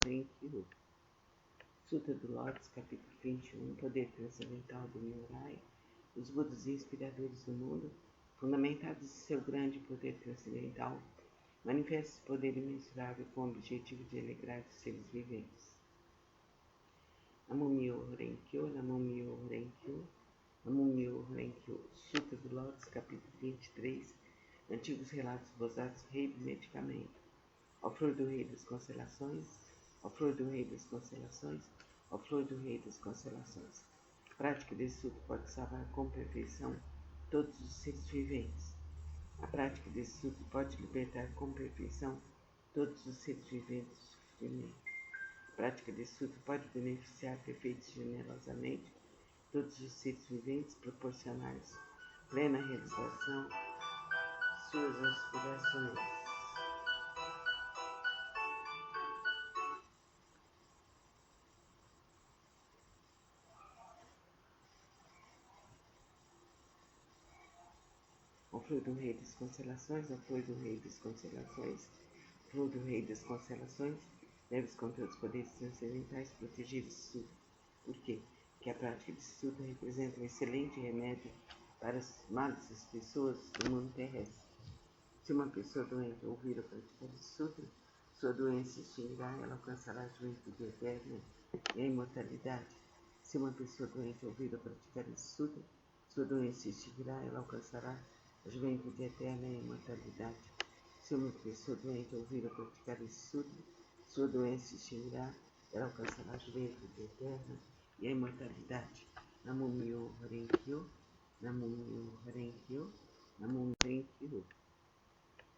Cura. Sutra do Lotus, capítulo 21, poder transcendental do Nyorai, os Budas inspiradores do mundo, fundamentados em seu grande poder transcendental, manifesta esse poder imensurável com o objetivo de alegrar os seres viventes. Namo Myo Renkyo, Namo Myo Renkyo, Namo Myo Renkyo. Sutra do Lotus, capítulo 23, antigos relatos bozados, rei do medicamento. Ao flor do rei das constelações, ao flor do rei das constelações, ao flor do rei das constelações. A prática desse sutra pode salvar com perfeição todos os seres viventes. A prática desse sutra pode libertar com perfeição todos os seres viventes do sofrimento. A prática desse sutra pode beneficiar perfeita e generosamente todos os seres viventes, proporcionar-lhes plena realização de suas aspirações. Ao flor do rei das constelações, ao flor do rei das constelações, ao flor do rei das constelações, deves com teus poderes transcendentais proteger esse sutra. Por quê? Porque a prática desse sutra representa um excelente remédio para as males das pessoas do mundo terrestre. Se uma pessoa doente ouvir ou praticar esse sutra, sua doença se extinguirá e ela alcançará a juventude eterna e a imortalidade. Se uma pessoa doente ouvir ou praticar esse sutra, sua doença se extinguirá e ela alcançará a juventude eterna e a imortalidade. Se uma pessoa doente ouvir ou praticar esse sutra, sua doença se extinguirá e ela alcançará a juventude eterna e a imortalidade. Namo Myo Renkyo, Namo Myo Renkyo, Namo Myo Renkyo.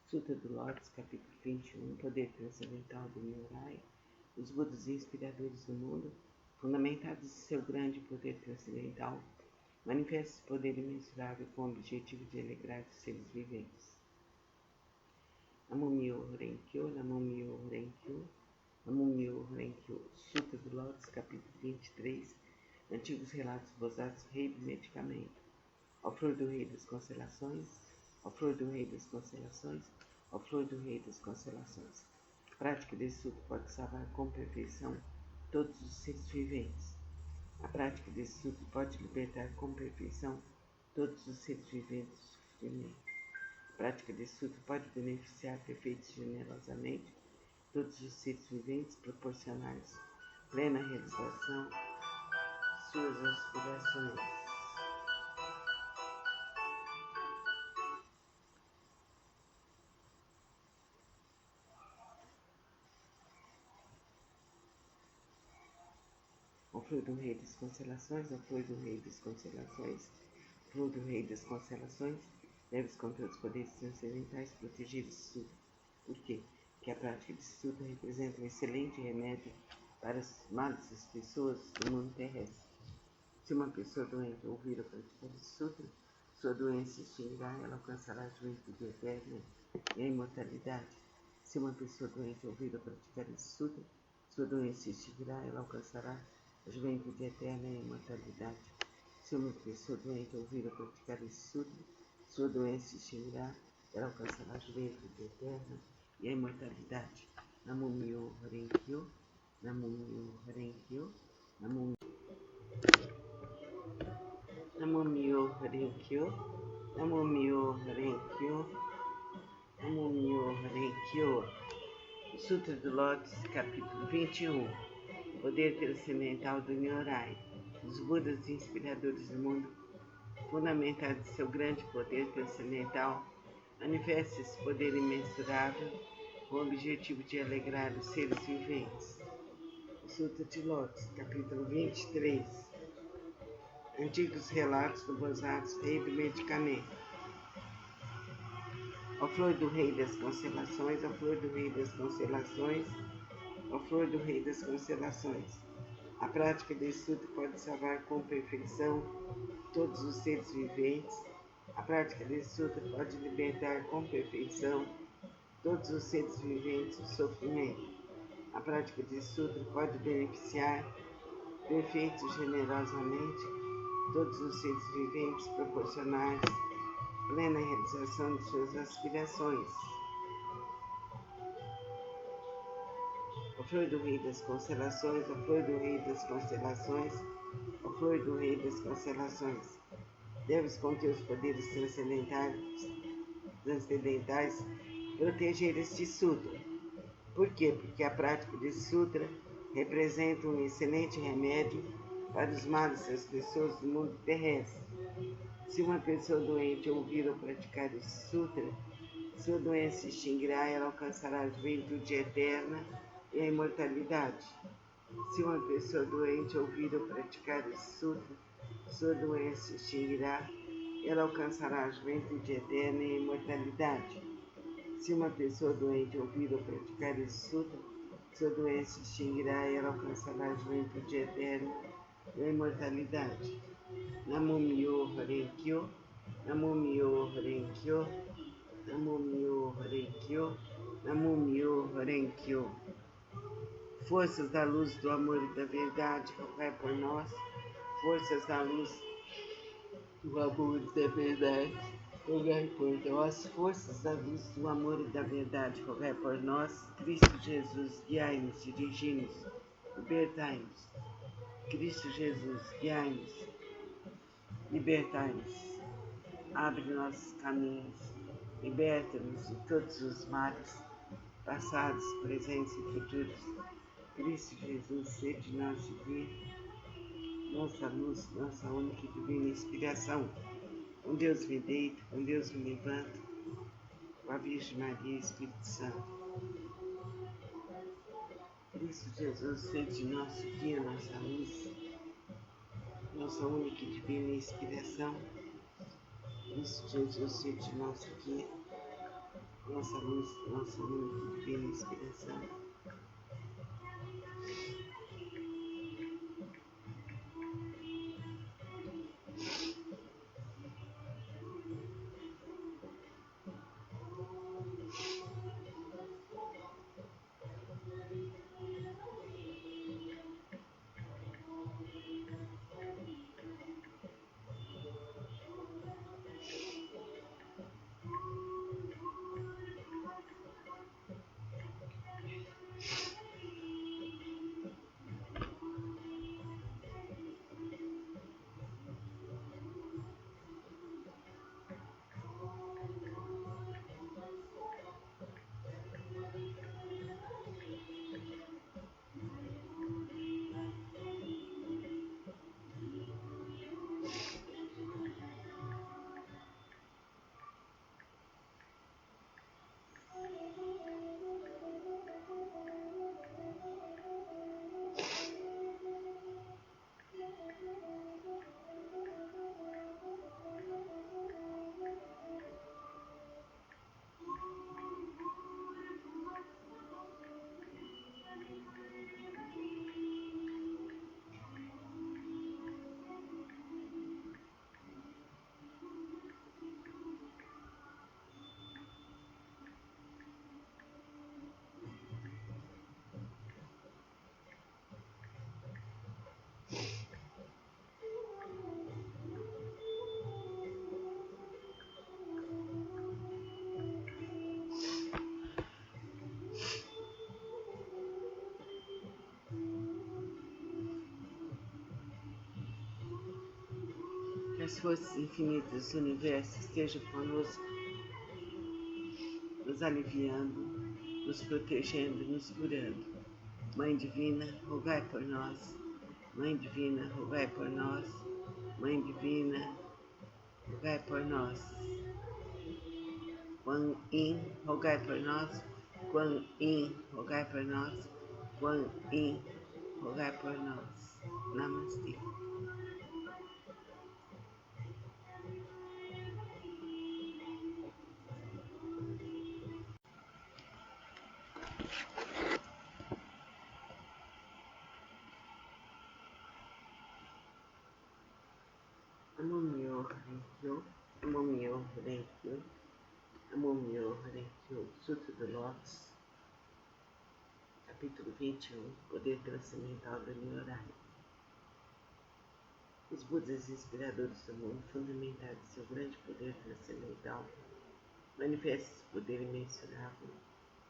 Sutra do Lotus, capítulo 21, poder transcendental do Nyorai, os Budas inspiradores do mundo, fundamentados em seu grande poder transcendental, manifesta esse poder imensurável com o objetivo de alegrar os seres viventes. Namo Myo Renkyo, Namo Myo Renkyo, Namo Myo Renkyo. Sutra do Lotus, capítulo 23, antigos relatos bozados, rei do medicamento. Ao flor do rei das constelações, ao flor do rei das constelações, ao flor do rei das constelações. A prática desse sutra pode salvar com perfeição todos os seres viventes. A prática desse sutra pode libertar com perfeição todos os seres viventes do sofrimento. A prática desse sutra pode beneficiar perfeita e generosamente todos os seres viventes, proporcionar-lhes plena realização de suas aspirações. Ao flor do rei das constelações, ao flor do rei das constelações, ao flor do rei das constelações, deves com teus poderes transcendentais proteger esse sutra. Por quê? Porque a prática desse sutra representa um excelente remédio para as males das pessoas do mundo terrestre. Se uma pessoa doente ouvir ou praticar esse sutra, sua doença se extinguirá e ela alcançará a juventude eterna e a imortalidade. Se uma pessoa doente ouvir ou praticar esse sutra, sua doença se extinguirá e ela alcançará a juventude eterna e a imortalidade. Se uma pessoa doente ouvir ou praticar esse sutra, sua doença se extinguirá e ela alcançará a juventude eterna e a imortalidade. Namo Myo Renkyo, Namo Myo Renkyo, Namo Myo Renkyo, Namo Myo Renkyo, Namo Myo Renkyo. Sutra do Lotus, capítulo 21, poder transcendental do Nyorai, os Budas inspiradores do mundo, fundamentados em seu grande poder transcendental, manifesta esse poder imensurável com o objetivo de alegrar os seres viventes. Sutra de Lotus, capítulo 23, antigos relatos do bozados, rei do medicamento. Ao flor do rei das constelações, ao flor do rei das constelações, ao flor do rei das constelações. A prática desse sutra pode salvar com perfeição todos os seres viventes. A prática desse sutra pode libertar com perfeição todos os seres viventes do sofrimento. A prática desse sutra pode beneficiar perfeita e generosamente todos os seres viventes, proporcionar-lhes plena realização de suas aspirações. Ao flor do rei das constelações, a flor do rei das constelações, a flor do rei das constelações. Deves conter os poderes transcendentais proteger este sutra. Por quê? Porque a prática desse sutra representa um excelente remédio para os males das pessoas do mundo terrestre. Se uma pessoa doente ouvir ou praticar esse sutra, sua doença se extinguirá e ela alcançará a juventude eterna e a imortalidade. Se uma pessoa doente ouvir ou praticar esse sutra, sua doença se extinguirá e ela alcançará a juventude eterna e a imortalidade. Se uma pessoa doente ouvir ou praticar esse sutra, sua doença se extinguirá e ela alcançará a juventude eterna e a imortalidade. Namo Myo Horenkyo, Namo Myo Horenkyo, Namo Myo Horenkyo, Namo Myo Horenkyo. Forças da luz do amor e da verdade, rogai por nós. Forças da luz do amor e da verdade, rogai por nós. Forças da luz do amor e da verdade, rogai por nós. Cristo Jesus, guiai-nos, dirigi-nos, libertai-nos. Cristo Jesus, guiai-nos, libertai-nos. Abre nossos caminhos, liberta-nos de todos os males, passados, presentes e futuros. Cristo Jesus, sede nosso guia, nossa luz, nossa única e divina inspiração. Com Deus me deito, com Deus me levanto, com a Virgem Maria e Espírito Santo. Cristo Jesus, sede nosso guia, nossa luz, nossa única e divina inspiração. Cristo Jesus, sede nosso guia, nossa luz, nossa única e divina inspiração. Que as forças infinitas do universo estejam conosco, nos aliviando, nos protegendo, nos curando. Mãe Divina, rogai por nós. Mãe Divina, rogai por nós. Mãe Divina, rogai por nós. Quan Yin, rogai por nós. Quan Yin, rogai por nós. Quan Yin, rogai por nós. Namastê. Namo Myo Horenkyo, Namo Myo Horenkyo, Namo Myo Horenkyo, Sutra do Lotus, capítulo 21, Poder Transcendental da Nyorai. Os Budas inspiradores do mundo, fundamentados em seu grande poder transcendental, manifestam esse poder imensurável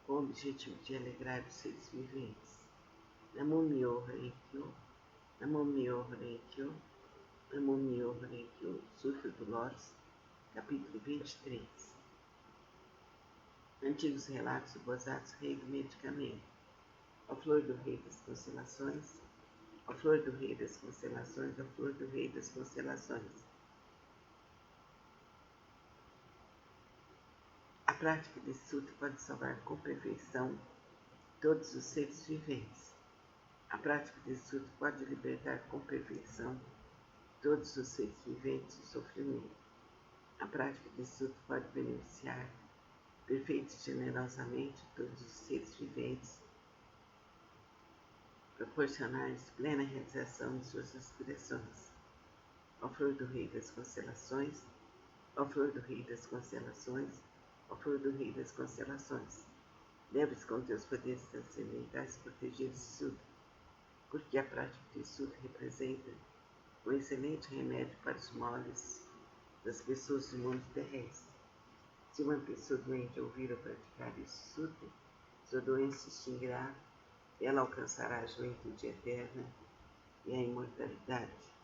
com o objetivo de alegrar os seres viventes. Sutra do Lotus, capítulo 23. Antigos relatos esboçados, rei do medicamento. Ó flor do rei das constelações, ó flor do rei das constelações, ó flor do rei das constelações. A prática desse sutra pode salvar com perfeição todos os seres viventes. A prática desse sutra pode libertar com perfeição todos os seres viventes do sofrimento. A prática desse sutra pode beneficiar perfeita e generosamente todos os seres viventes, proporcionar-lhes plena realização de suas aspirações. Ó flor do rei das constelações, ó flor do rei das constelações, ó flor do rei das constelações, deves com teus poderes transcendentais proteger esse sutra, porque a prática desse sutra representa um excelente remédio para os males das pessoas do mundo terrestre. Se uma pessoa doente ouvir ou praticar esse sutra, sua doença se extinguirá, ela alcançará a juventude eterna e a imortalidade.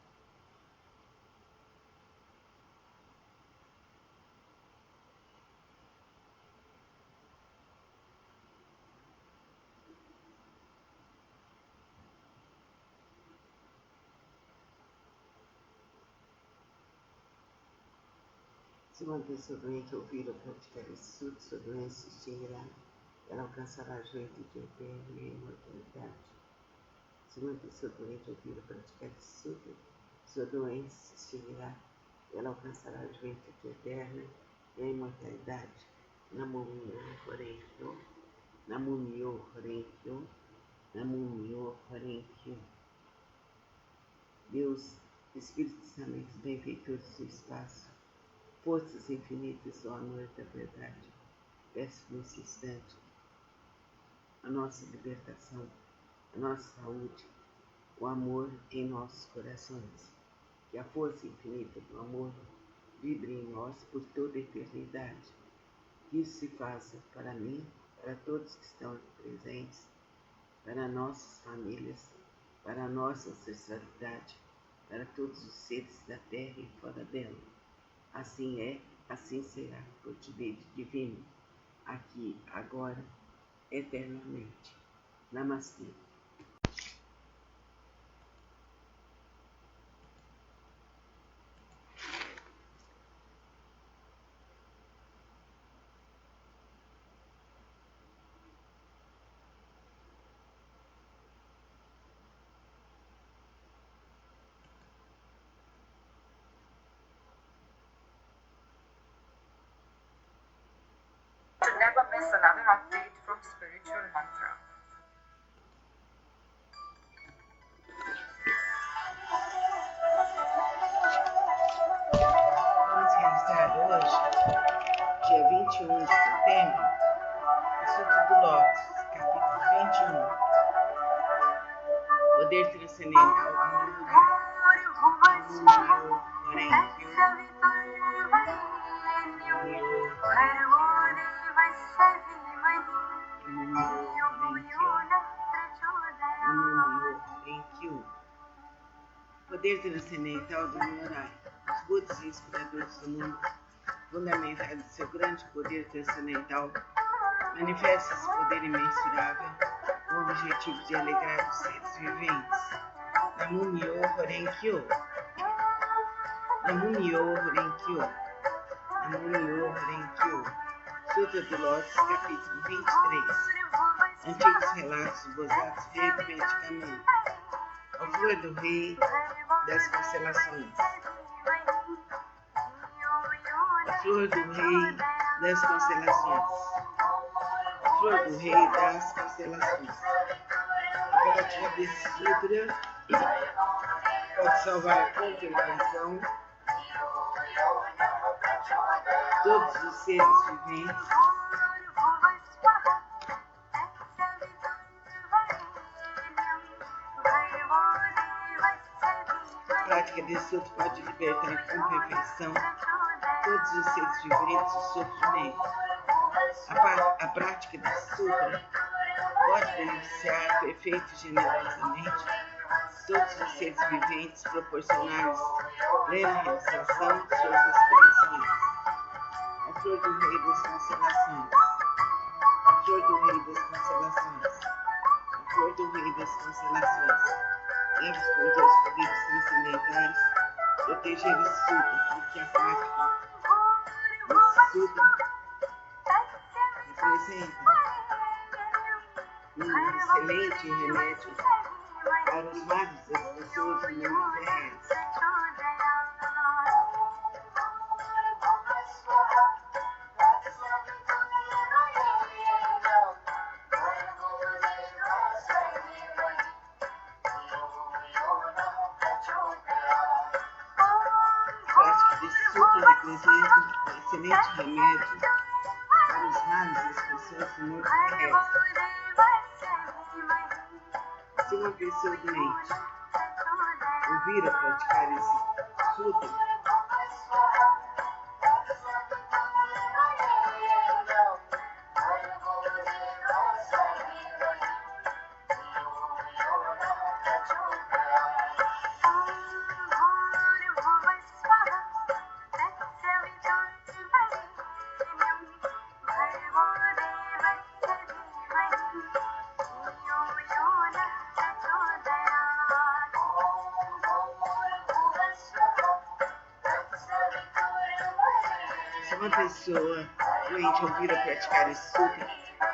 Se uma pessoa doente ouvir ou praticar esse sutra, sua doença se extinguirá, ela alcançará a juventude eterna e a imortalidade. Se uma pessoa doente ouvir ou praticar esse sutra, sua doença se extinguirá, ela alcançará a juventude eterna e a imortalidade. Namo Myoho Renge-kyo, Namo Myoho Renge-kyo, Namo Myoho Renge-kyo. Deus, Espíritos Santos, benfeitores do espaço, forças infinitas do amor e da verdade, peço nesse instante a nossa libertação, a nossa saúde, o amor em nossos corações. Que a força infinita do amor vibre em nós por toda a eternidade. Que isso se faça para mim, para todos que estão aqui presentes, para nossas famílias, para a nossa ancestralidade, para todos os seres da terra e fora dela. Assim é, assim será, por direito divino, aqui, agora, eternamente. Namastê. To never miss another update from Spiritual Mantra. Vamos realizar hoje, dia 21 de setembro, o Sutra do Lotus, capítulo 21. Poder transcendental do Nirvana. Poder transcendental do Nirvana. Os Budas e inspiradores do mundo, fundamentados em seu grande poder transcendental, manifestam esse poder imensurável com o objetivo de alegrar os seres viventes. Namo Myoho Renge-kyo. Namo Myoho Renge-kyo. Namo Myoho Renge-kyo. Sutra do Lotus, capítulo 23. Antigos relatos esboçados, rei do medicamento. A flor do rei das constelações. A flor do rei das constelações. A flor do rei das constelações. A prática desse sutra pode salvar com perfeição todos os seres viventes, a prática desse sutra pode libertar com perfeição todos os seres viventes do sofrimento. A prática desse sutra pode beneficiar perfeito e generosamente todos os seres viventes, proporcionar-lhes plena realização de suas aspirações. A flor do rei das constelações. A flor do rei das constelações. A flor do rei das constelações. Deve com teus poderes transcendentais proteger esse Sutra, porque a prática desse Sutra representa um excelente remédio para os males das pessoas do mundo terrestre. A prática desse Sutra representa um excelente remédio para os males das pessoas do mundo terrestre. Se uma pessoa doente ouvir a praticar esse Sutra, uma pessoa doente ouvir a praticar esse Sutra,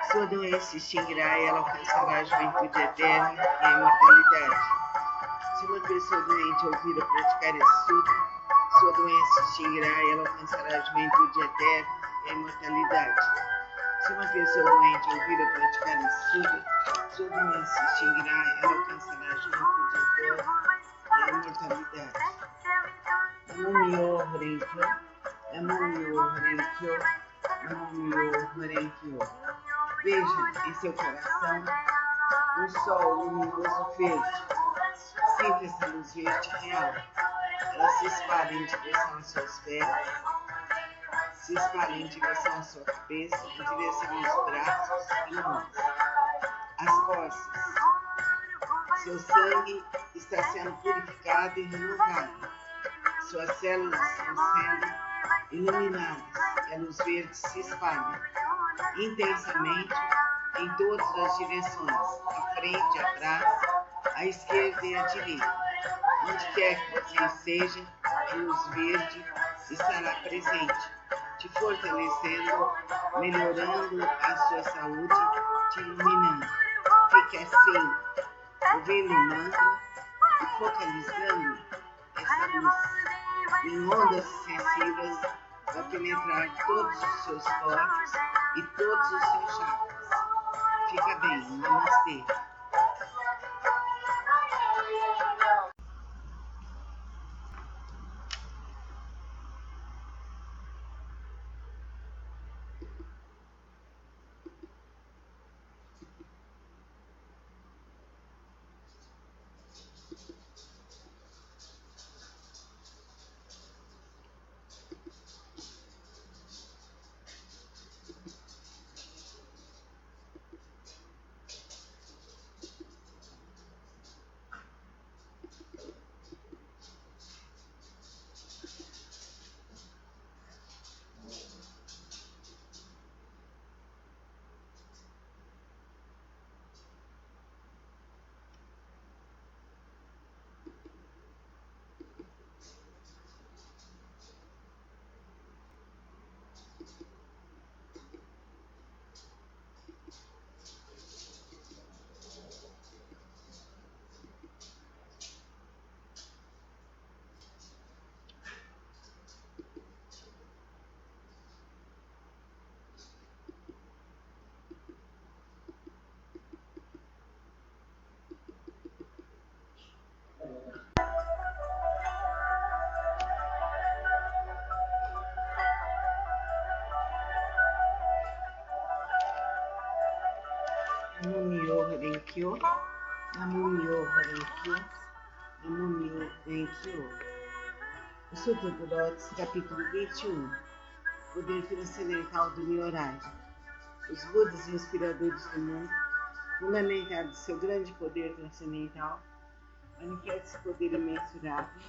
sua doença se extinguirá e ela alcançará a juventude eterna e a imortalidade. Se uma pessoa doente ouvir a praticar esse Sutra, sua doença se extinguirá e ela alcançará a juventude eterna e a imortalidade. Se uma pessoa doente ouvir a praticar esse Sutra, sua doença se extinguirá e ela alcançará a juventude eterna e a imortalidade. Namyo Renkyo. Namyo Renkyo, Namyo Renkyo. Veja em seu coração um sol luminoso verde. Sinta essa luz verde real. Ela se espalha em direção às suas pernas, se espalha em direção à sua cabeça, em direção aos braços e mãos, as costas. Seu sangue está sendo purificado e renovado. Suas células estão sendo iluminadas e a luz verde se espalha intensamente em todas as direções, à frente, atrás, à esquerda e à direita. Onde quer que você esteja, a luz verde estará presente, te fortalecendo, melhorando a sua saúde, te iluminando. Fique assim, ouvindo o mantra e focalizando essa luz em ondas sucessivas para penetrar todos os seus corpos e todos os seus chakras. Fica bem, namastê. Namyo Renkyo, Namyo Renkyo, Namyo Renkyo. O Sutra do Todos, capítulo 21. Poder transcendental do Nyorai. Os Budas inspiradores do mundo fundamentado em seu grande poder transcendental, manifesta esse poder imensurável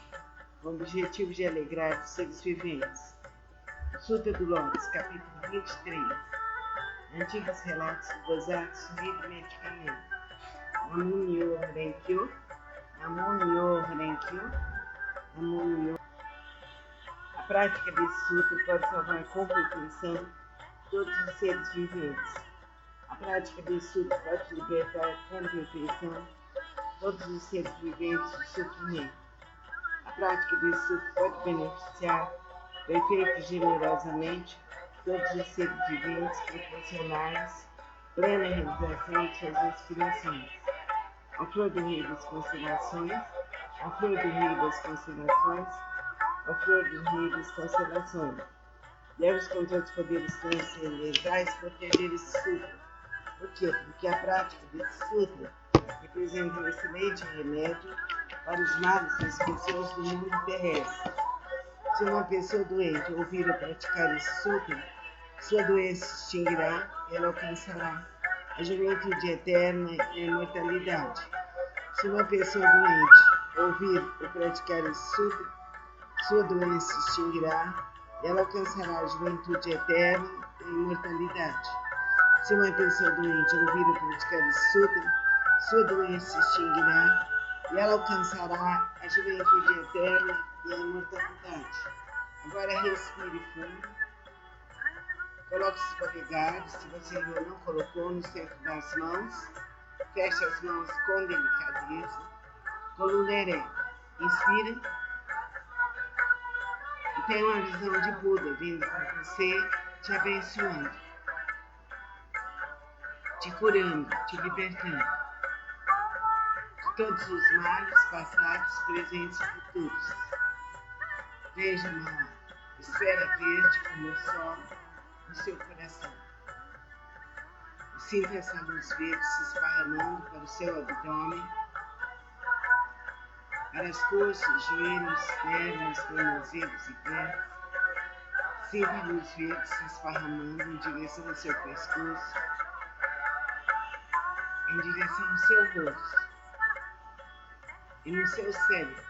com o objetivo de alegrar os seres viventes. Sutra do Lotus, capítulo 23. Antigos relatos gozados ritmicamente. Namo-myoho Renge-kyo, Namo-myoho Renge-kyo, Namo-myoho. A prática desse sutra pode salvar com perfeição todos os seres viventes. A prática desse sutra pode libertar com perfeição todos os seres viventes do sofrimento. A prática desse sutra pode beneficiar perfeito e generosamente todos os seres viventes, proporcionar-lhes plena realização de suas aspirações. A flor do rei das constelações, a flor do rei das constelações, a flor do rei das constelações. Deve-se com todos os poderes transcendentais proteger esse sutra. Por quê? Porque a prática desse sutra representa um excelente remédio para os males das pessoas do mundo terrestre. Se uma pessoa doente ouvir ou praticar esse sutra, sua doença se extinguirá e ela alcançará a juventude eterna e a imortalidade. Se uma pessoa doente ouvir ou praticar esse sutra, sua doença se extinguirá e ela alcançará a juventude eterna e a imortalidade. Se uma pessoa doente ouvir ou praticar esse sutra, sua doença se extinguirá e ela alcançará a juventude eterna e a imortalidade. Agora respire fundo. Coloque os polegares, se você ainda não colocou, no centro das mãos. Feche as mãos com delicadeza. Coluna ereta. Inspire. E tem uma visão de Buda vindo para você, te abençoando, te curando, te libertando de todos os males passados, presentes e futuros. Veja uma esfera verde como o sol no seu coração. E sinta essa luz verde se esparramando para o seu abdômen, para as coxas, joelhos, pernas, tornozelos e pés. Sinta a luz verde se esparramando em direção ao seu pescoço, em direção ao seu rosto e no seu cérebro.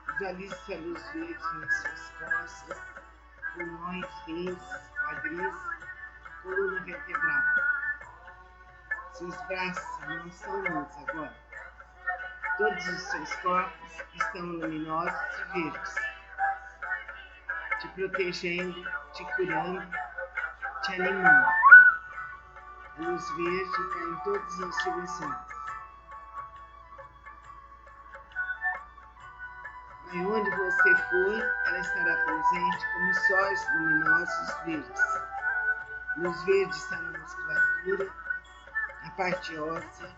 Visualize essa luz verde nas suas costas, pulmões, rins, quadris, coluna vertebral. Seus braços e mãos são luz agora. Todos os seus corpos estão luminosos e verdes, te protegendo, te curando, te animando. A luz verde cai em todas as direções. Vai onde você for, ela estará presente como sóis luminosos verdes. Luz verde está na musculatura, na parte óssea,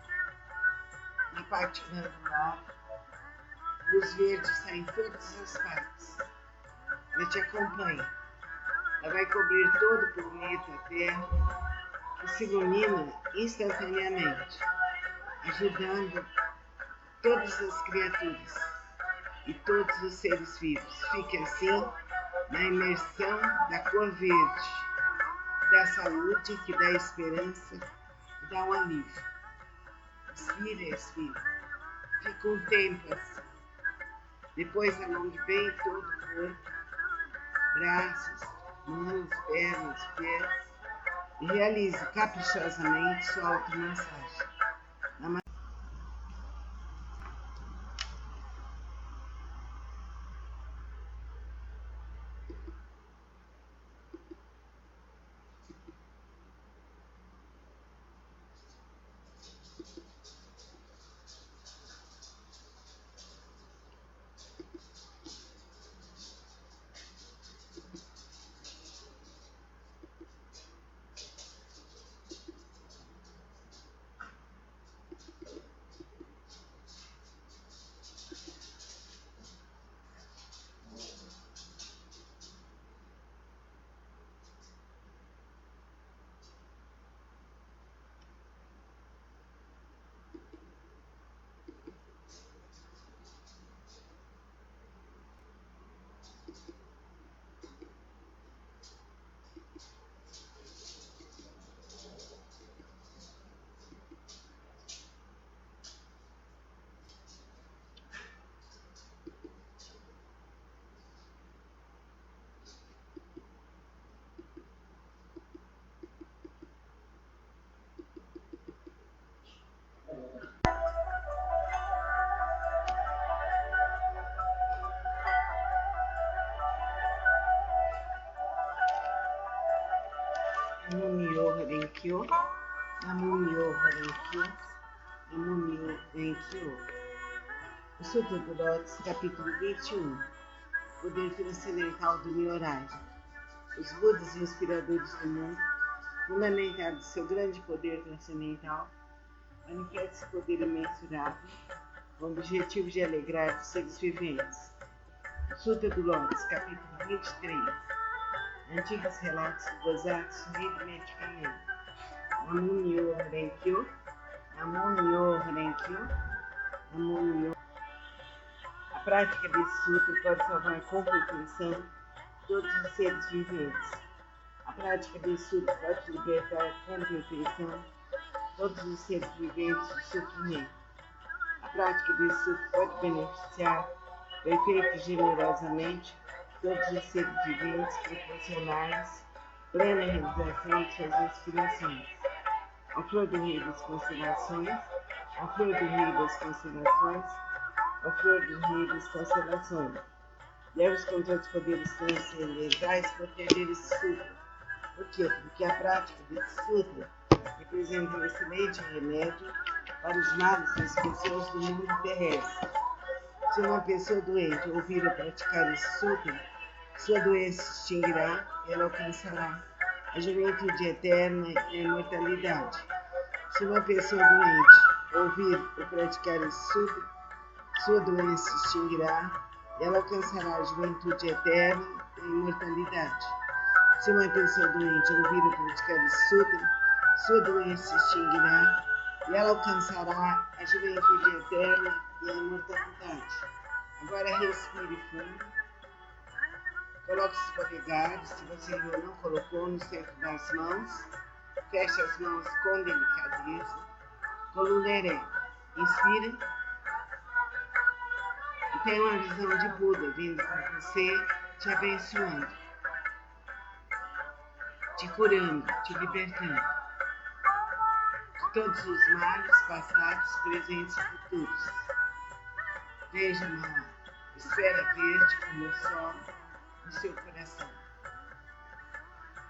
na parte glandular. Luz verde está em todas as partes. Ela te acompanha. Ela vai cobrir todo o planeta Terra, que se ilumina instantaneamente, ajudando todas as criaturas e todos os seres vivos. Fique assim na imersão da cor verde, da saúde, que dá esperança e dá um alívio. Inspira, expira. Fica um tempo assim. Depois alongue bem todo o corpo, braços, mãos, pernas, pés, e realize caprichosamente sua automassagem. Renkyo, Namunyo Renkyo, Namunyo Renkyo. O Sutra do Todos, capítulo 21. Poder transcendental do Nyorai. Os Budas inspiradores do mundo, fundamentados em seu grande poder transcendental, manifestam esse poder imensurável com o objetivo de alegrar os seres viventes. O Sutra do Lotus, capítulo 23. Antigos relatos gozados ritmicamente. Namunyo Renkyo, Namunyo Renkyo, Namunyo. A prática desse sutra pode salvar com perfeição todos os seres viventes. A prática desse sutra pode libertar com perfeição todos os seres viventes do sofrimento. A prática desse sutra pode beneficiar perfeita e generosamente todos os seres viventes, proporcionar-lhes plena realização de suas aspirações. Ao flor do rei das constelações, ao flor do rei das constelações, ao flor do rei das constelações. Deves com todos os poderes transcendentais proteger esse sutra. Por quê? Porque a prática desse sutra representa um excelente remédio para os males das pessoas do mundo terrestre. Se uma pessoa doente ouvir ou praticar esse sutra, sua doença se extinguirá e ela alcançará a juventude eterna e a imortalidade. Se uma pessoa doente ouvir ou praticar esse sutra, sua doença se extinguirá e ela alcançará a juventude eterna e a imortalidade. Se uma pessoa doente ouvir ou praticar esse sutra, sua doença se extinguirá e ela alcançará a juventude eterna e a imortalidade. Agora respire fundo. Coloque os polegares, se você ainda não colocou, no centro das mãos. Feche as mãos com delicadeza. Coluna ereta. Inspira. E tem uma visão de Buda vindo para você, te abençoando, te curando, te libertando de todos os males passados, presentes e futuros. Veja uma esfera verde como o sol no seu coração.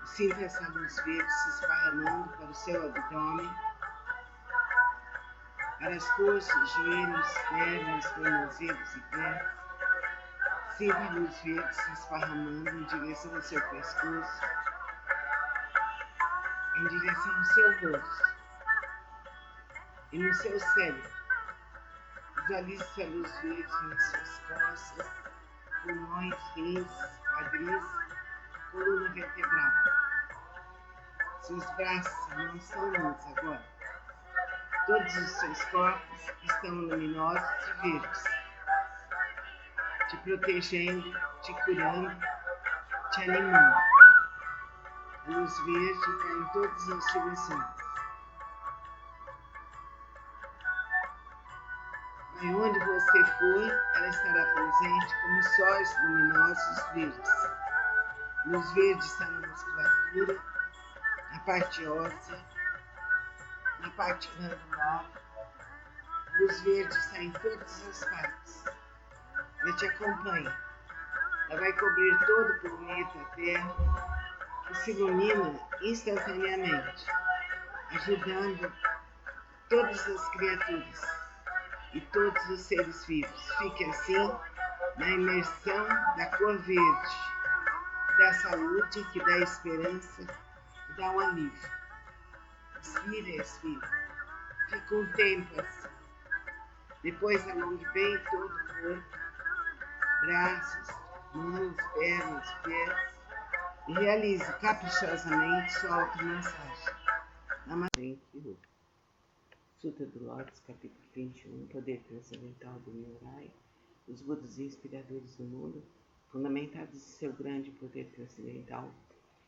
E sinta essa luz verde se esparramando para o seu abdômen, para as coxas, joelhos, pernas, tornozelos e pés. Sinta a luz verde se esparramando em direção ao seu pescoço, em direção ao seu rosto e no seu cérebro. Visualize essa luz verde nas suas costas, pulmões, rins, quadris, coluna vertebral. Seus braços e mãos são luz agora. Todos os seus corpos estão luminosos e verdes, te protegendo, te curando, te animando. A luz verde está em todas as direções. E onde você for, ela estará presente como sóis luminosos verdes. Luz verde está na musculatura, na parte óssea, na parte glandular. Luz verde está em todas as partes. Ela te acompanha. Ela vai cobrir todo o planeta Terra e se ilumina instantaneamente, ajudando todas as criaturas e todos os seres vivos. Fique assim na imersão da cor verde, da saúde, que dá esperança e dá um alívio. Expira, expira. Fica um tempo assim. Depois alongue bem todo o corpo, braços, mãos, pernas, pés, e realize caprichosamente sua automassagem. Namastê. Sutra do Lotus, capítulo 21, Poder Transcendental do Nyorai. Os Budas inspiradores do mundo, fundamentados em seu grande poder transcendental,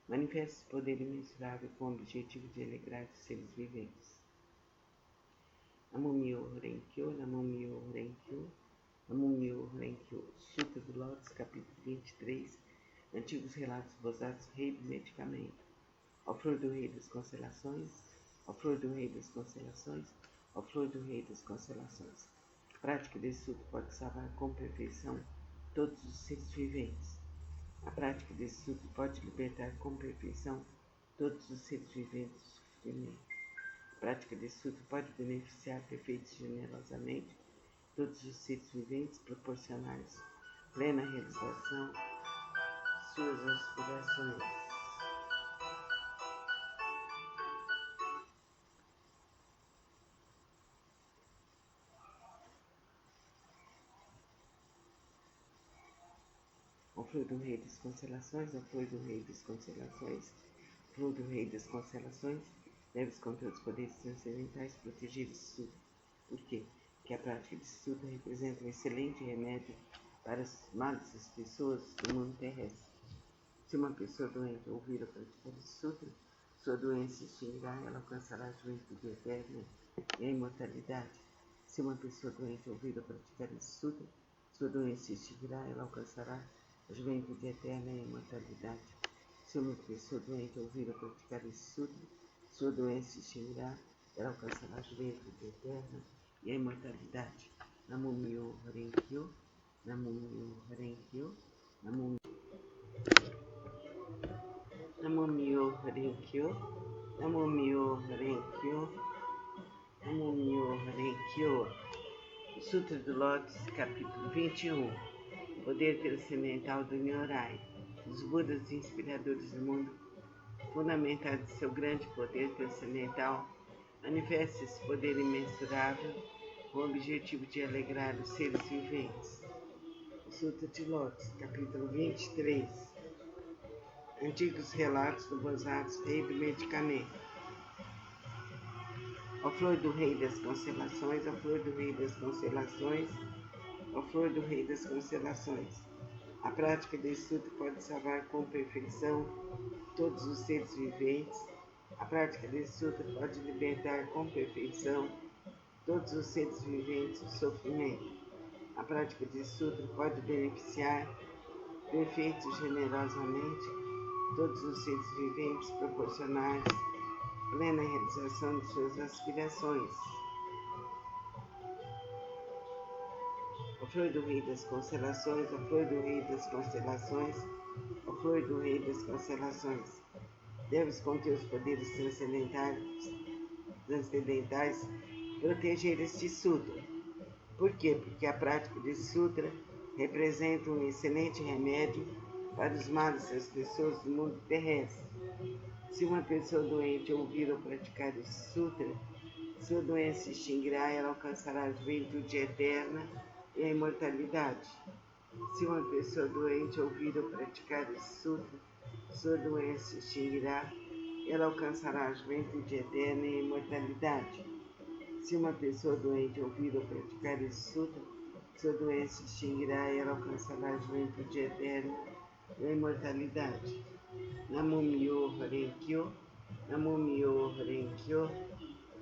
manifestam esse poder imensurável com o objetivo de alegrar os seres viventes. Namunyo Renkyo, Namunyo Renkyo, Namunyo Renkyo. Sutra do Lotus, capítulo 23, Antigos relatos gozados ritmicamente. Ao flor do rei das constelações, ao flor do rei das constelações, ao flor do rei das constelações. A prática desse sutra pode salvar com perfeição todos os seres viventes. A prática desse sutra pode libertar com perfeição todos os seres viventes sofrimento. A prática de Sutra pode beneficiar perfeito e generosamente todos os seres viventes, proporcionar-lhes plena realização suas aspirações. Ao flor do rei das constelações, ao flor do rei das constelações, flor do rei das constelações, deves conter os poderes transcendentais protegidos de Sutra. Por quê? Porque a prática de Sutra representa um excelente remédio para os males das pessoas do mundo terrestre. Se uma pessoa doente ouvir ou praticar de Sutra, sua doença se extinguirá e ela alcançará a juventude eterna e a imortalidade. Se uma pessoa doente ouvir ou praticar de Sutra, sua doença se extinguirá e ela alcançará a juventude eterna e a imortalidade. Se uma pessoa doente ouvir ou praticar de Sutra, sua doença se extinguirá e ela alcançará a juventude eterna e a imortalidade. Namo Myo Horenkyo, Namo Myo Horenkyo, Namo Myo Horenkyo, Namo Myo Horenkyo, Namo Myo Horenkyo. O Sutra do Lótus, capítulo 21. Poder transcendental do Nyorai. Os Budas inspiradores do mundo, fundamentados em seu grande poder transcendental, manifesta esse poder imensurável com o objetivo de alegrar os seres viventes. O Sutra de Lótus, capítulo 23. Antigos relatos do Bosados, rei do medicamento. Ó flor do rei das constelações, ó flor do rei das constelações, ó flor do rei das constelações. A prática desse Sutra pode salvar com perfeição todos os seres viventes. A prática desse Sutra pode libertar com perfeição todos os seres viventes do sofrimento. A prática desse Sutra pode beneficiar perfeito e generosamente todos os seres viventes, proporcionar plena realização de suas aspirações. A flor do rei das constelações, a flor do rei das constelações, a flor do rei das constelações. Deves conter os poderes transcendentais proteger este Sutra. Por quê? Porque a prática desse Sutra representa um excelente remédio para os males das pessoas do mundo terrestre. Se uma pessoa doente ouvir ou praticar esse Sutra, sua doença se extinguirá e ela alcançará a juventude eterna e a imortalidade. Se uma pessoa doente ouvir ou praticar esse Sutra, sua doença se extinguirá e ela alcançará a juventude eterna e a imortalidade. Se uma pessoa doente ouvir ou praticar esse Sutra, sua doença se extinguirá e ela alcançará a juventude eterna e a imortalidade. Namo Myo Horenkyo, Namo Myo Horenkyo,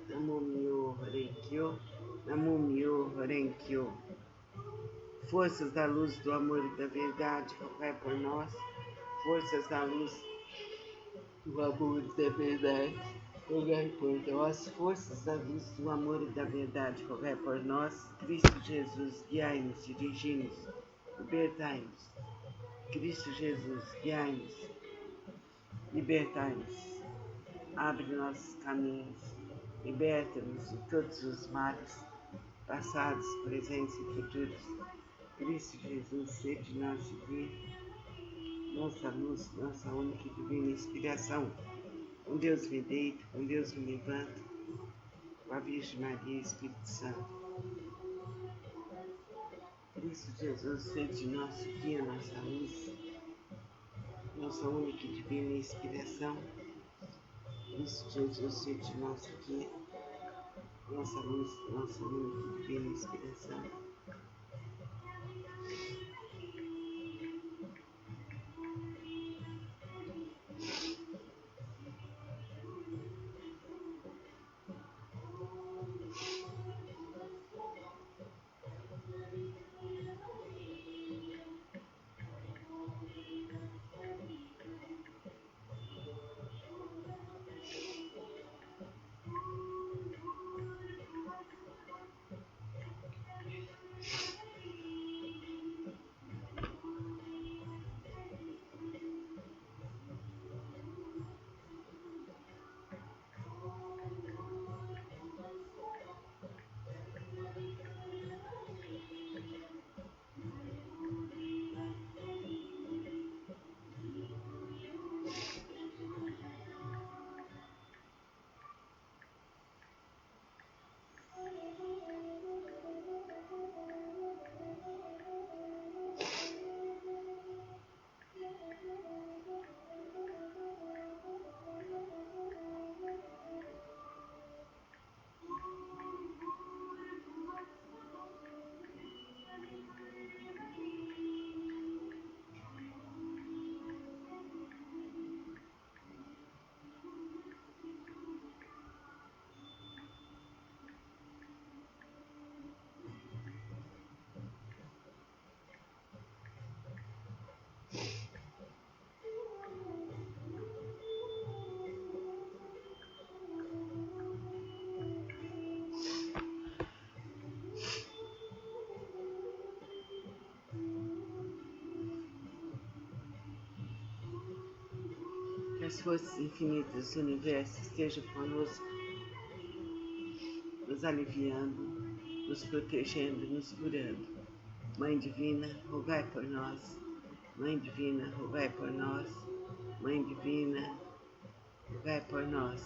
Namo Myo Horenkyo, Namo Myo Horenkyo. Forças da luz do amor e da verdade, rogai por nós. Forças da luz do amor e da verdade, rogai por nós. Forças da luz do amor e da verdade, rogai por nós. Cristo Jesus, guiai-nos, dirigi-nos, libertai-nos. Cristo Jesus, guiai-nos, libertai-nos. Abre nossos caminhos, liberta-nos de todos os males, passados, presentes e futuros. Cristo Jesus, sede nosso guia, nossa luz, nossa única e divina inspiração. Com Deus me deito, com Deus me levanto, com a Virgem Maria e Espírito Santo. Cristo Jesus, sede nosso guia, nossa luz, nossa única e divina inspiração. Cristo Jesus, sede nosso guia, nossa luz, nossa única e divina inspiração. as forças infinitas do universo estejam conosco, nos aliviando, nos protegendo, nos curando. Mãe Divina, rogai por nós. Mãe Divina, rogai por nós. Mãe Divina, rogai por nós.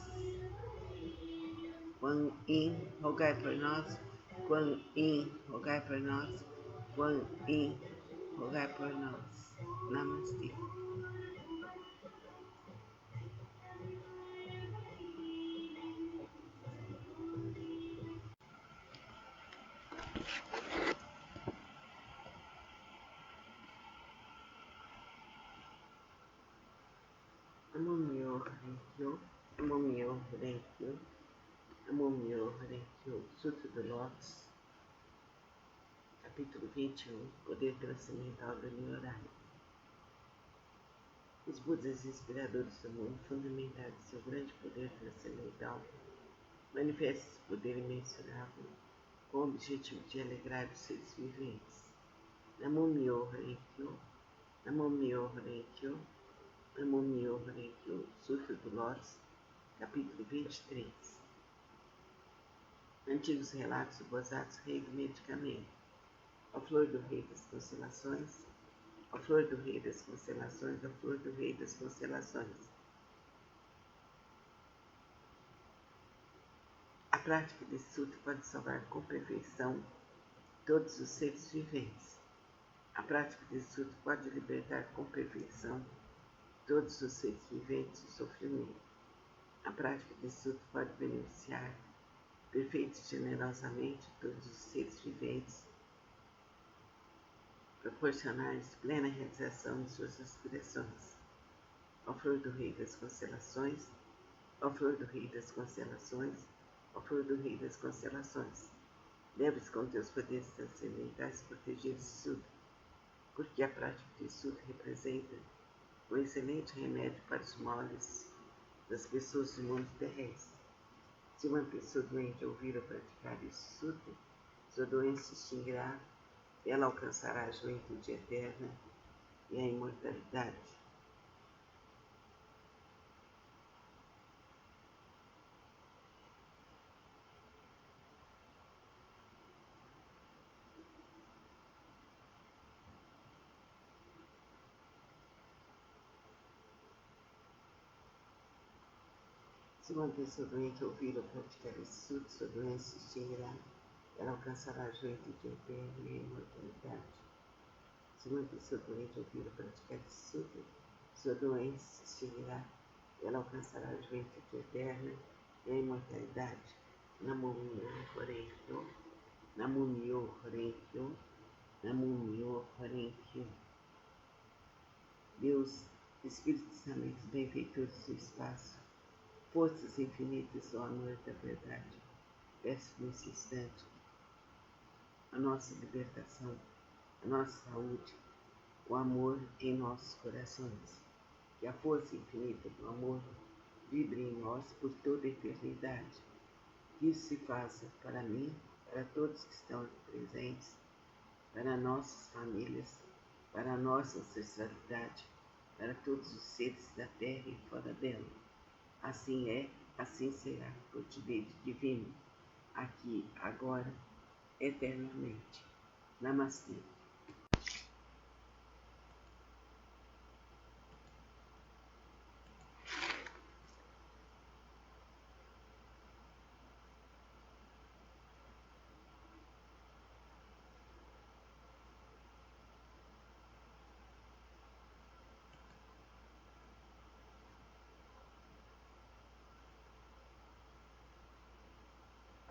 Quan Yin, rogai por nós. Quan Yin, rogai por nós. Quan Yin, rogai por nós. Namastê. Amomyo Renkyo, Amomyo Renkyo, Amomyo Renkyo, Sutra do Lotus, capítulo 21, Poder Transcendental do Nyorai. Os Budas inspiradores do mundo fundamentaram seu grande poder transcendental, manifestam esse poder imensurável com o objetivo de alegrar os seres viventes. Amomyo Renkyo, Amomyo Renkyo, Amomyo Renkyo, Sutra do Lotus, capítulo 23. Antigos relatos do Bosatos Rei do Medicamento. A flor do Rei das Constelações, a flor do Rei das Constelações, a flor do Rei das Constelações. A prática desse sutra pode salvar com perfeição todos os seres viventes. A prática desse sutra pode libertar com perfeição todos os seres viventes do sofrimento. A prática desse sutra pode beneficiar perfeita e generosamente todos os seres viventes, proporcionar-lhes plena realização de suas aspirações. Ó flor do Rei das Constelações, ó flor do Rei das Constelações, ó flor do Rei das Constelações, deves com teus poderes transcendentais proteger esse sutra, porque a prática desse sutra representa um excelente remédio para os males das pessoas do mundo terrestre. Se uma pessoa doente ouvir ou praticar esse sutra, sua doença se extinguirá e ela alcançará a juventude eterna e a imortalidade. Se uma pessoa doente ouvir ou praticar esse sutra, sua doença se extinguirá, ela alcançará a juventude eterna e a imortalidade. Se uma pessoa doente ouvir ou praticar esse sutra, sua doença se extinguirá, ela alcançará a juventude eterna e a imortalidade. Namo Myo Renkyo, Namo Myo Renkyo, Namo Myo Renkyo. Deus, Espíritos Santos, benfeitores do espaço, forças infinitas do amor e da verdade, peço nesse instante a nossa libertação, a nossa saúde, o amor em nossos corações. Que a força infinita do amor vibre em nós por toda a eternidade. Que isso se faça para mim, para todos que estão aqui presentes, para nossas famílias, para a nossa ancestralidade, para todos os seres da terra e fora dela. Assim é, assim será, por direito divino, aqui, agora, eternamente. Namastê.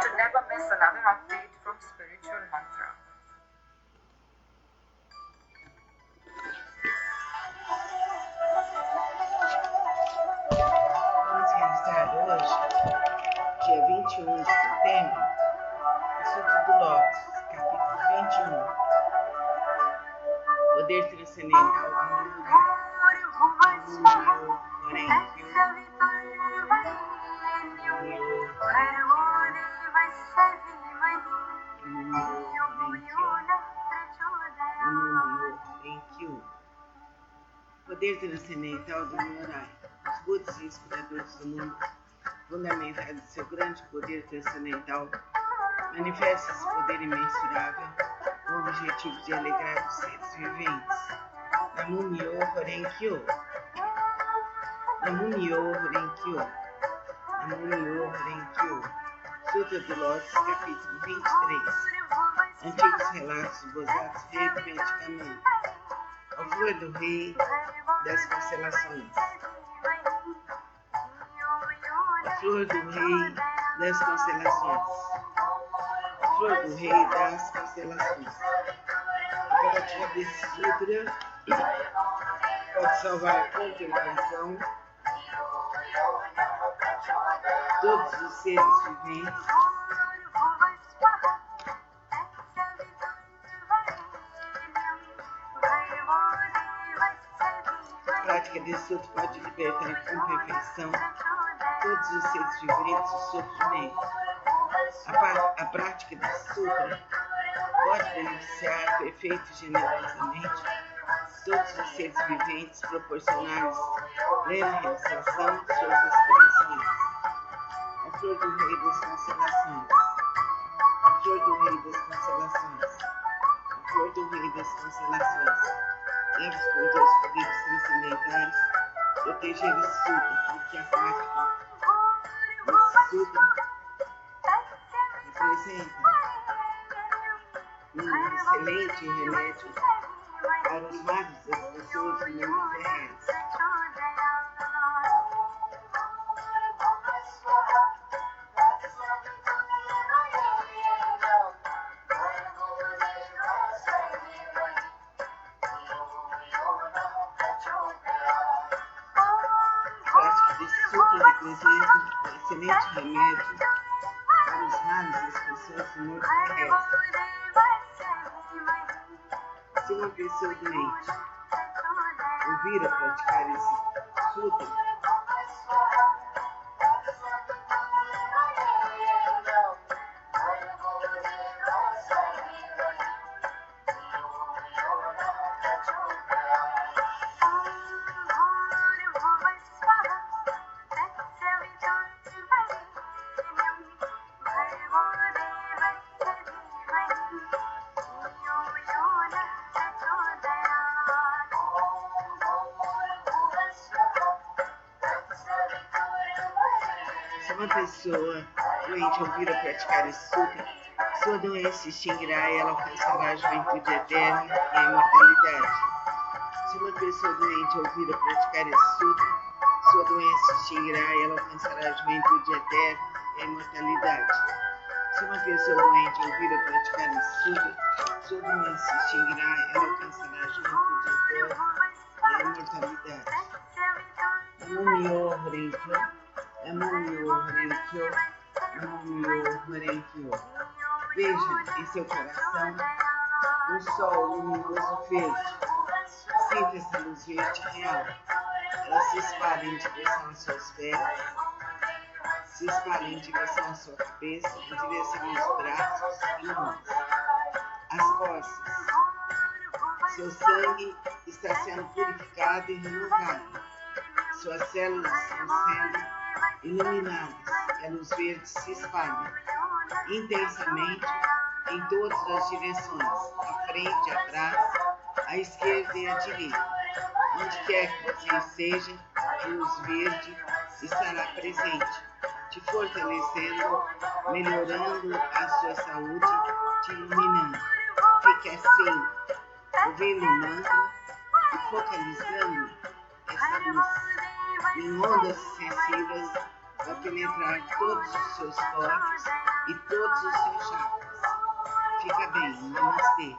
To never miss another update from spiritual mantra. Vamos realizar hoje, dia 21 de setembro, o Sutra do Lotus, capítulo 21. Poder transcendental do Nyorai. Poder transcendental do Nyorai. Budas e inspiradores do mundo, fundamentado em seu grande poder transcendental, manifesta esse poder imensurável com o objetivo de alegrar os seres viventes. Namu-myo Horen-kyo. Namu-myo Horen-kyo. Namu-myo Horen-kyo. Sutra do Lotus, capítulo 23. Antigos relatos esboçados aritmeticamente. A flor do rei das constelações. A flor do rei das constelações. A flor do rei das constelações. A prática desse sutra pode salvar a contemplação todos os seres viventes. A prática desse sutra pode libertar com perfeição todos os seres viventes do sofrimento. A prática desse sutra pode beneficiar perfeito e generosamente todos os seres viventes, proporcionar-lhes plena realização de suas aspirações. A flor do rei das constelações. A flor do rei das constelações. A flor do rei das constelações. Deve com teus poderes transcendentais proteger esse sutra, porque a prática desse sutra representa um excelente remédio para os males das pessoas do mundo terrestre. A prática desse sutra representa um excelente remédio para os males das pessoas do mundo terrestre. Se uma pessoa doente ouvir a praticar esse sutra, se uma pessoa doente ouvir a praticar esse sutra, sua doença se extinguirá e ela alcançará a juventude eterna e a imortalidade. Se uma pessoa doente ouvir a praticar esse sutra, sua doença se extinguirá e ela alcançará a juventude eterna e a imortalidade. Se uma pessoa doente ouvir a praticar esse sutra, sua doença se extinguirá e ela alcançará a juventude eterna e a imortalidade. Namu-myo Horen-kyo. Namu-myo Horen-kyo. Namu-myo Horen-kyo. Veja em seu coração um sol luminoso verde. Sinta essa luz verde real. Ela se espalha em direção às suas pernas, se espalha em direção à sua cabeça, em direção aos braços e mãos, as costas. Seu sangue está sendo purificado e renovado. Suas células estão sendo iluminadas e a luz verde se espalha intensamente em todas as direções, à frente, atrás, à esquerda e à direita. Onde quer que você esteja, a luz verde estará presente, te fortalecendo, melhorando a sua saúde, te iluminando. Fique assim, ouvindo o mantra e focalizando essa luz em ondas sensíveis para penetrar todos os seus corpos e todos os seus chakras. Fica bem, namastê.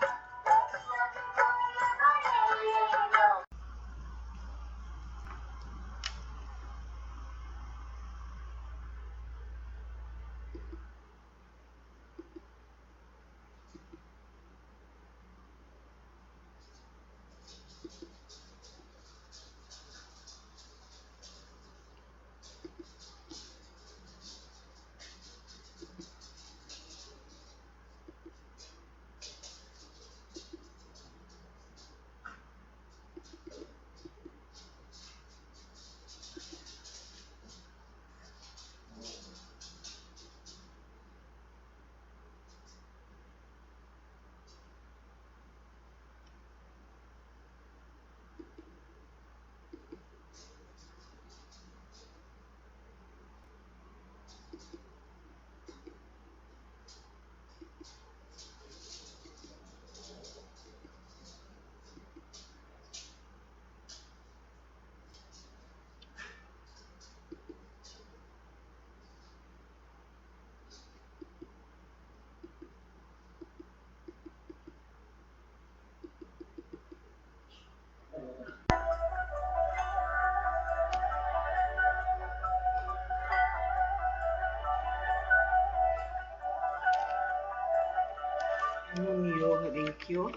Renkyo,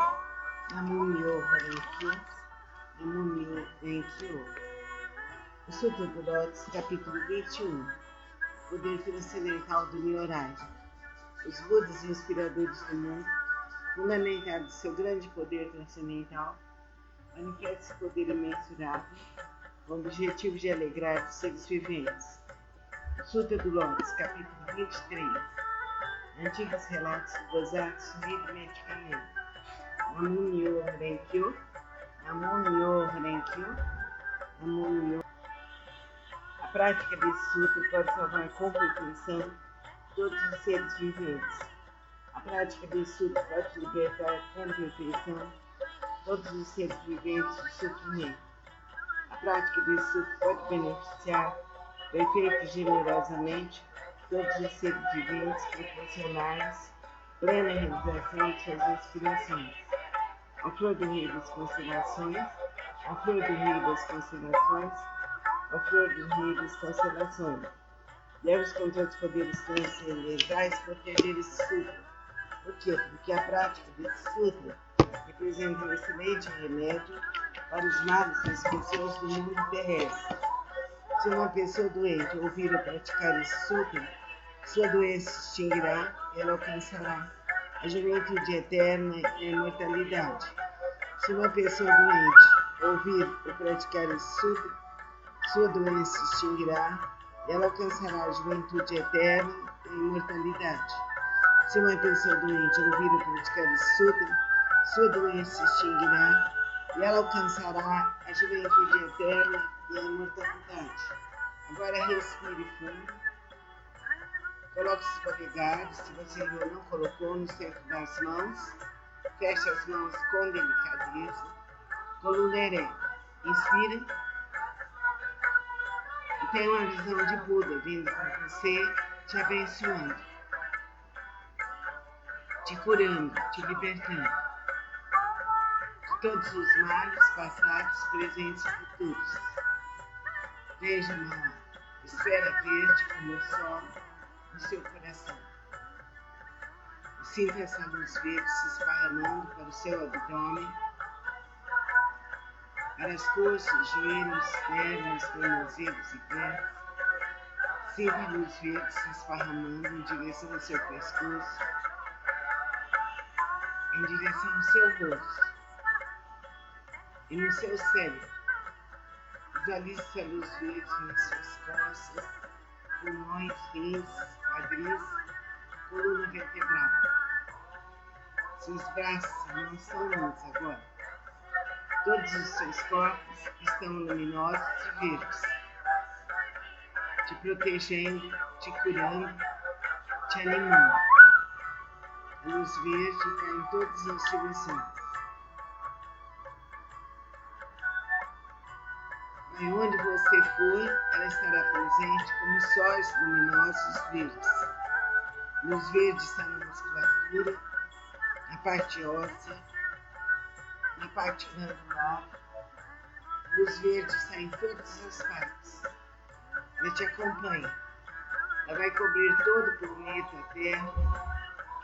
Namunyo Renkyo, Namunyo Renkyo. O Sutra do Todos, capítulo 21. Poder transcendental do Nyorai. Os Budas inspiradores do mundo, fundamentados em seu grande poder transcendental, manifestam esse poder imensurável com o objetivo de alegrar os seres viventes. O Sutra do Lotus, capítulo 23. Antigos relatos gozados ritmicamente. Namunyo Renkyo, Namunyo Renkyo, Namunyo. A prática desse sutra pode salvar com perfeição todos os seres viventes. A prática desse sutra pode libertar com perfeição todos os seres viventes do sofrimento. A prática desse sutra pode beneficiar perfeita e generosamente todos os seres viventes, proporcionar-lhes plena realização de suas aspirações. A flor do rei das constelações, a flor do rei das constelações, a flor do rei das constelações. Deve com todos os poderes transcendentais proteger esse sutra. Por quê? Porque a prática desse sutra representa um excelente remédio para os males das pessoas do mundo terrestre. Se uma pessoa doente ouvir ou praticar esse sutra, sua doença se extinguirá e ela alcançará a juventude eterna e a imortalidade. Se uma pessoa doente ouvir ou praticar esse sutra, sua doença se extinguirá e ela alcançará a juventude eterna e a imortalidade. Se uma pessoa doente ouvir ou praticar esse sutra, sua doença se extinguirá e ela alcançará a juventude eterna e a imortalidade. Agora respire fundo. Coloque os polegares, se você ainda não colocou, no centro das mãos. Feche as mãos com delicadeza. Coluna ereta. Inspira. E tem uma visão de Buda vindo para você, te abençoando, te curando, te libertando de todos os males passados, presentes e futuros. Veja uma esfera verde como o sol no seu coração. E sinta essa luz verde se esparramando para o seu abdômen, para as coxas, joelhos, pernas, tornozelos e pés. Sinta a luz verde se esparramando em direção ao seu pescoço, em direção ao seu rosto e no seu cérebro. Visualize essa luz verde nas suas costas, pulmões, rins, quadris, coluna vertebral. Seus braços não estão nus agora. Todos os seus corpos estão luminosos e verdes, te protegendo, te curando, te animando. A luz verde está em todas as direções. E onde você for, ela estará presente como sóis luminosos verdes. Luz verde está na musculatura, na parte óssea, na parte glandular. Luz verde está em todas as partes. Ela te acompanha. Ela vai cobrir todo o planeta Terra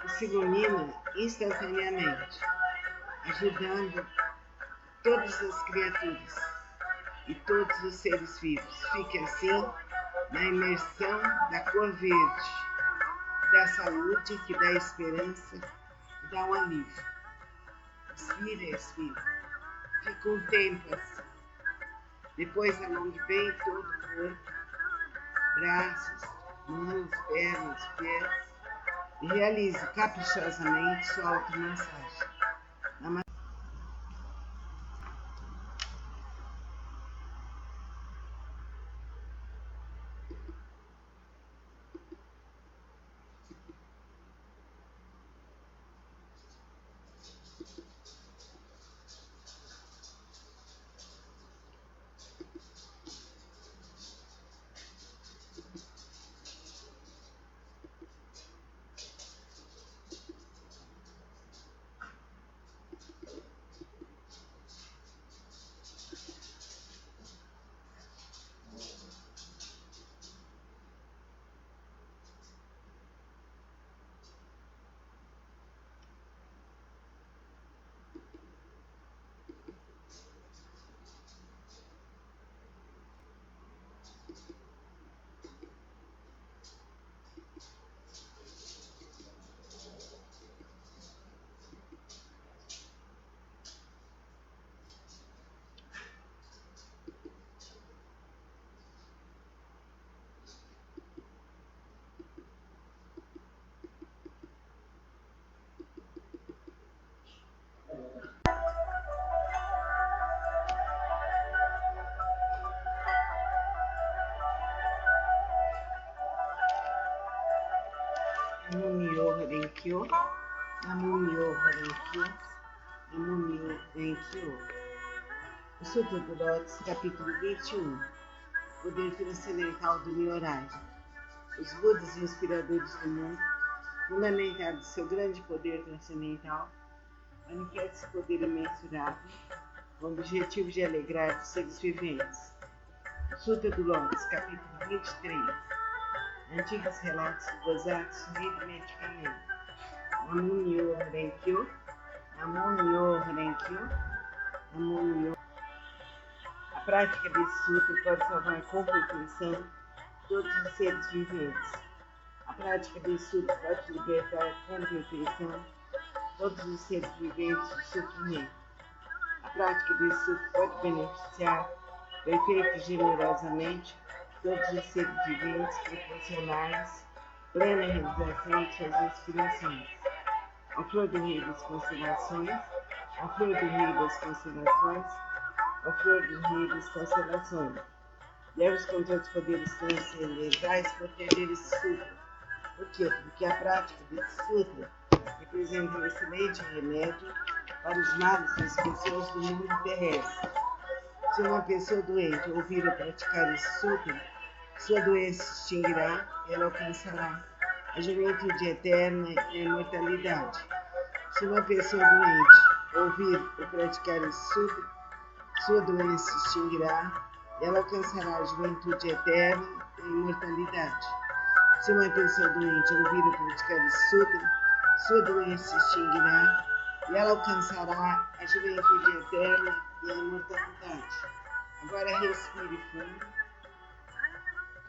e se ilumina instantaneamente, ajudando todas as criaturas e todos os seres vivos. Fique assim na imersão da cor verde, da saúde, que dá esperança e dá um alívio. Expira, expira. Fica um tempo assim. Depois alongue bem todo o corpo, braços, mãos, pernas, pés, e realize caprichosamente sua automassagem. Namunyo Harenkyo, Namunyo Harenkyo. O Sutra do Todos, capítulo 21. Poder transcendental do Nyorai. Os Budas inspiradores do mundo, fundamentados seu grande poder transcendental, manifestam esse poder imensurável com o objetivo de alegrar os seres viventes. O Sutra do Lotus, capítulo 23. Antigos relatos gozados ritmicamente. Namunyo Harenkyo, Namunyo Harenkyo, Namunyo. A prática desse sutra pode salvar com perfeição todos os seres viventes. A prática desse sutra pode libertar com perfeição todos os seres viventes do sofrimento. A prática desse sutra pode beneficiar perfeita e generosamente todos os seres viventes, proporcionar-lhes plena realização de suas aspirações. Ao flor do rei das constelações, ao flor do rei das constelações, ao flor do rei das constelações. Deve-os com todos os poderes transcendentais proteger esse sutra. Por quê? Porque a prática desse sutra representa um excelente remédio para os males das pessoas do mundo terrestre. Se uma pessoa doente ouvir ou praticar esse sutra, sua doença se extinguirá e ela alcançará a juventude eterna e a imortalidade. Se uma pessoa doente ouvir ou praticar esse sutra, sua doença se extinguirá e ela alcançará a juventude eterna e a imortalidade. Se uma pessoa doente ouvir ou praticar esse sutra, sua doença se extinguirá e ela alcançará a juventude eterna e a imortalidade. Agora respire fundo.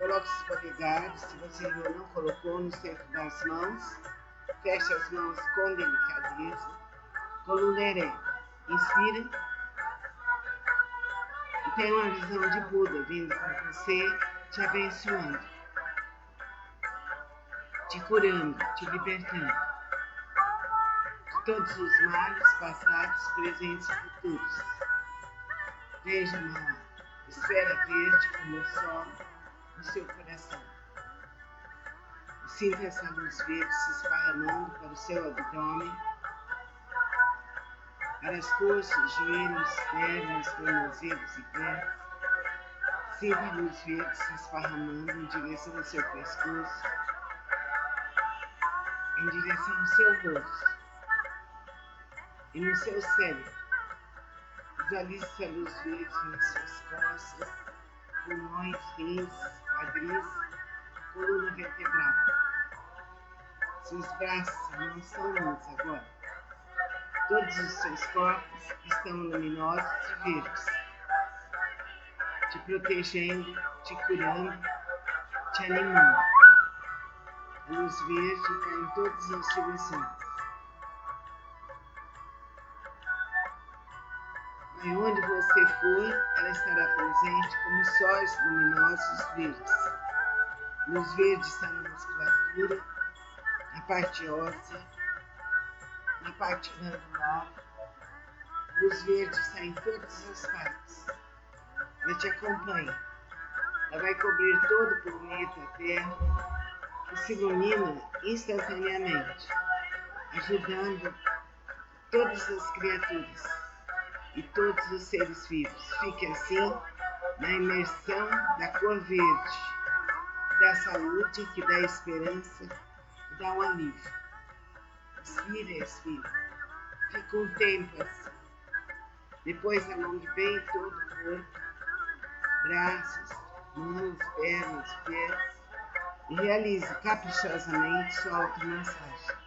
Coloque os polegares, se você ainda não colocou, no centro das mãos. Feche as mãos com delicadeza. Coluna ereta. Inspira. E tem uma visão de Buda vindo para você, te abençoando, te curando, te libertando de todos os males passados, presentes e futuros. Veja uma esfera verde como o sol no seu coração. E sinta essa luz verde se esparramando para o seu abdômen, para as coxas, joelhos, pernas, tornozelos e pés. Sinta a luz verde se esparramando em direção ao seu pescoço, em direção ao seu rosto e no seu cérebro. Visualize essa luz verde nas suas costas, pulmões, rins, quadris, coluna vertebral. Seus braços e mãos são luz agora. Todos os seus corpos estão luminosos e verdes, te protegendo, te curando, te animando. A luz verde está em todas as direções. E onde você for, ela estará presente como sóis luminosos verdes. Luz verde está na musculatura, na parte óssea, na parte glandular. Luz verde está em todas as partes. Ela te acompanha. Ela vai cobrir todo o planeta Terra, que se ilumina instantaneamente, ajudando todas as criaturas e todos os seres vivos. Fique assim na imersão da cor verde, da saúde, que dá esperança e dá um alívio. Inspira, expira. Fica um tempo assim. Depois alongue bem todo o corpo, braços, mãos, pernas, pés, e realize caprichosamente sua automassagem.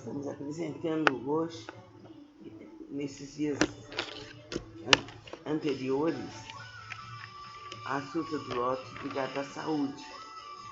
estamos apresentando hoje, nesses dias anteriores, a Sutra do Lotus ligada à saúde.